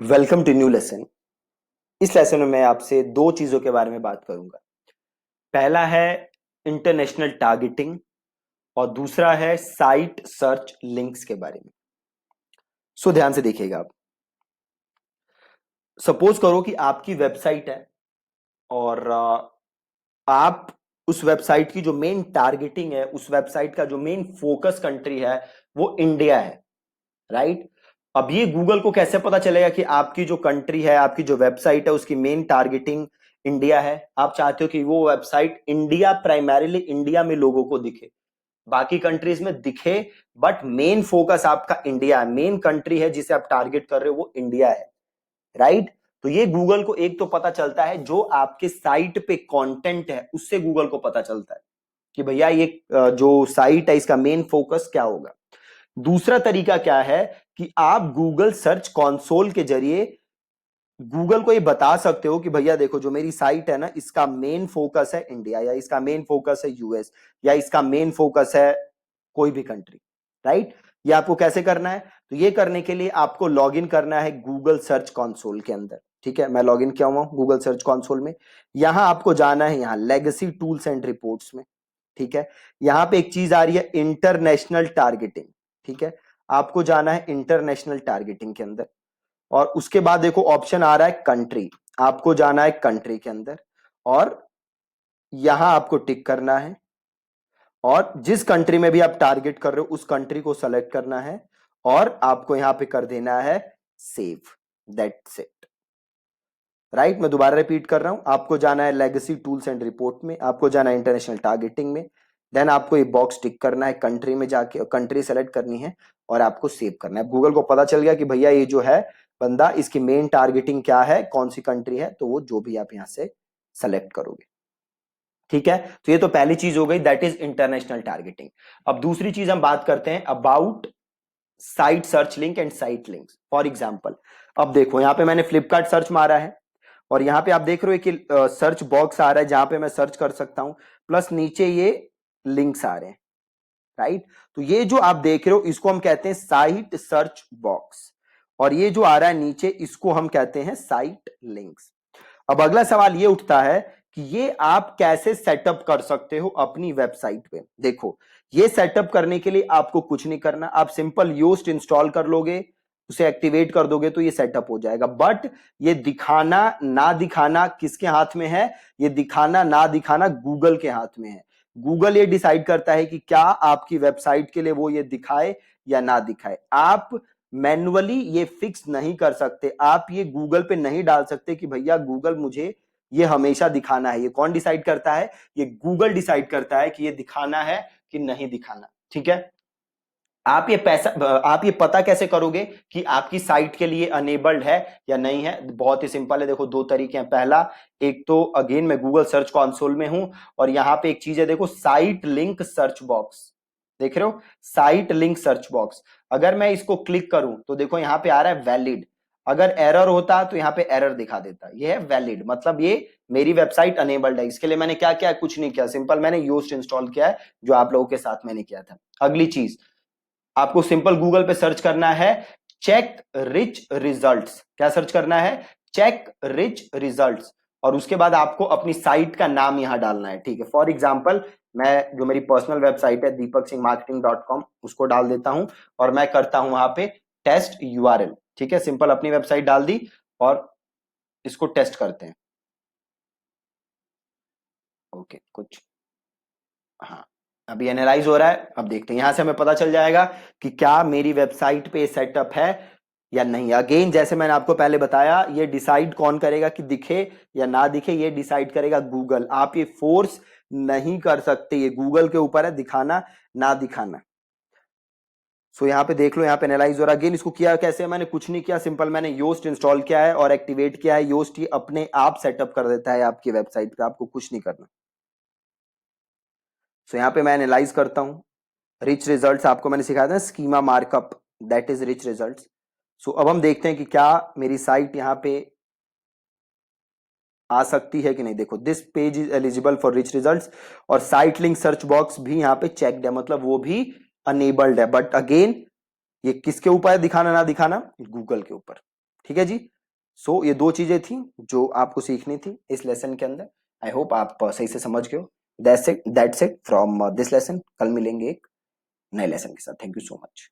Welcome to new lesson. इस lesson में मैं आपसे दो चीजों के बारे में बात करूंगा। पहला है इंटरनेशनल टारगेटिंग और दूसरा है साइट सर्च लिंक्स के बारे में। सो ध्यान से देखिएगा। आप सपोज करो कि आपकी वेबसाइट है और आप उस वेबसाइट की जो मेन टारगेटिंग है, उस वेबसाइट का जो मेन फोकस कंट्री है वो इंडिया है, राइट। अब ये गूगल को कैसे पता चलेगा कि आपकी जो कंट्री है, आपकी जो वेबसाइट है, उसकी मेन टारगेटिंग इंडिया है। आप चाहते हो कि वो वेबसाइट इंडिया, प्राइमरीली इंडिया में लोगों को दिखे, बाकी कंट्रीज में दिखे, बट मेन फोकस आपका इंडिया है। मेन कंट्री है जिसे आप टारगेट कर रहे हो वो इंडिया है, राइट। तो ये गूगल को एक तो पता चलता है, जो आपके साइट पे कंटेंट है उससे गूगल को पता चलता है कि भैया ये जो साइट है इसका मेन फोकस क्या होगा। दूसरा तरीका क्या है कि आप गूगल सर्च कंसोल के जरिए गूगल को ये बता सकते हो कि भैया देखो, जो मेरी साइट है ना, इसका मेन फोकस है इंडिया, या इसका मेन फोकस है यूएस, या इसका मेन फोकस है कोई भी कंट्री, राइट। ये आपको कैसे करना है? तो ये करने के लिए आपको लॉगिन करना है गूगल सर्च कंसोल के अंदर। ठीक है, मैं लॉगिन किया हुआ हूं गूगल सर्च कंसोल में। यहां आपको जाना है, यहां लेगेसी टूल्स एंड रिपोर्ट्स में। ठीक है, यहां पे एक चीज आ रही है इंटरनेशनल टारगेटिंग। ठीक है, आपको जाना है इंटरनेशनल टारगेटिंग के अंदर, और उसके बाद देखो ऑप्शन आ रहा है कंट्री। आपको जाना है कंट्री के अंदर और यहां आपको टिक करना है, और जिस कंट्री में भी आप टारगेट कर रहे हो उस कंट्री को सेलेक्ट करना है और आपको यहां पे कर देना है सेव। That's it, right. मैं दोबारा रिपीट कर रहा हूं, आपको जाना है लेगेसी टूल्स एंड रिपोर्ट में, आपको जाना है इंटरनेशनल टारगेटिंग में, देन आपको ये बॉक्स टिक करना है, कंट्री में जाके कंट्री सेलेक्ट करनी है और आपको सेव करना है। गूगल को पता चल गया कि भैया ये जो है बंदा, इसकी मेन टारगेटिंग क्या है, कौन सी कंट्री है, तो वो जो भी आप यहां से सेलेक्ट करोगे। ठीक है, तो ये तो पहली चीज हो गई, दैट इज इंटरनेशनल टारगेटिंग। अब दूसरी चीज हम बात करते हैं about site search link and site links. For example, अब देखो यहां पे मैंने फ्लिपकार्ट सर्च मारा है और यहां पे आप देख रहे हो कि सर्च बॉक्स आ रहा है जहां पे मैं सर्च कर सकता हूं, प्लस नीचे ये लिंक्स आ रहे हैं, राइट। तो ये जो आप देख रहे हो इसको हम कहते हैं साइट सर्च बॉक्स, और ये जो आ रहा है नीचे इसको हम कहते हैं साइट लिंक्स। अब अगला सवाल ये उठता है कि ये आप कैसे सेटअप कर सकते हो अपनी वेबसाइट पे। देखो, ये सेटअप करने के लिए आपको कुछ नहीं करना, आप सिंपल योस्ट इंस्टॉल कर लोगे, उसे एक्टिवेट कर दोगे तो ये सेटअप हो जाएगा। बट ये दिखाना ना दिखाना किसके हाथ में है? ये दिखाना ना दिखाना गूगल के हाथ में है। गूगल ये डिसाइड करता है कि क्या आपकी वेबसाइट के लिए वो ये दिखाए या ना दिखाए। आप मैन्युअली ये फिक्स नहीं कर सकते, आप ये गूगल पे नहीं डाल सकते कि भैया गूगल मुझे ये हमेशा दिखाना है। ये कौन डिसाइड करता है? ये गूगल डिसाइड करता है कि ये दिखाना है कि नहीं दिखाना। ठीक है, आप ये पता कैसे करोगे कि आपकी साइट के लिए अनेबल्ड है या नहीं है? बहुत ही सिंपल है, देखो दो तरीके हैं। पहला, एक तो अगेन मैं गूगल सर्च कंसोल में हूं और यहां पे एक चीज है, देखो साइट लिंक सर्च बॉक्स, देख रहे हो साइट लिंक सर्च बॉक्स। अगर मैं इसको क्लिक करूं तो देखो यहां पे आ रहा है वैलिड। अगर एरर होता तो यहां पे एरर दिखा देता, ये है वैलिड, मतलब ये मेरी वेबसाइट अनेबल्ड है। इसके लिए मैंने क्या किया? कुछ नहीं किया, सिंपल मैंने योस्ट इंस्टॉल किया है, जो आप लोगों के साथ मैंने किया था। अगली चीज, आपको सिंपल गूगल पे सर्च करना है चेक रिच रिजल्ट्स। क्या सर्च करना है? Check rich results. और उसके बाद आपको अपनी साइट का नाम यहां डालना है। ठीक है, फॉर एग्जाम्पल मैं जो मेरी पर्सनल वेबसाइट है deepaksinghmarketing.com उसको डाल देता हूं और मैं करता हूं वहां पे टेस्ट यूआरएल। ठीक है, सिंपल अपनी वेबसाइट डाल दी और इसको टेस्ट करते हैं। ओके, कुछ, हाँ, अभी एनालाइज हो रहा है। अब देखते हैं, यहां से हमें पता चल जाएगा कि क्या मेरी वेबसाइट पे सेटअप है या नहीं। अगेन जैसे मैंने आपको पहले बताया, ये डिसाइड कौन करेगा कि दिखे या ना दिखे? ये डिसाइड करेगा गूगल। आप ये फोर्स नहीं कर सकते, ये गूगल के ऊपर है दिखाना ना दिखाना। सो यहाँ पे देख लो, यहाँ पे एनालाइज हो रहा है। अगेन इसको किया कैसे? मैंने कुछ नहीं किया, सिंपल मैंने योस्ट इंस्टॉल किया है और एक्टिवेट किया है। योस्ट ही अपने आप सेटअप कर देता है आपकी वेबसाइट पे, आपको कुछ नहीं करना। सो यहाँ पे मैं एनालाइज करता हूँ। रिच रिजल्ट्स आपको मैंने सिखाया था, schema markup, that is rich results. So अब हम देखते हैं कि क्या मेरी साइट यहाँ पे आ सकती है कि नहीं। देखो, this page is eligible for rich results, और साइट लिंक सर्च बॉक्स भी यहाँ पे चेक्ड है, मतलब वो भी अनेबल्ड है। बट अगेन ये किसके ऊपर है दिखाना ना दिखाना? गूगल के ऊपर। ठीक है जी। सो ये दो चीजें थी जो आपको सीखनी थी इस लेसन के अंदर। आई होप आप सही से समझ गए हो। That's it from this lesson. कल मिलेंगे एक नए लेसन के साथ। Thank you so much.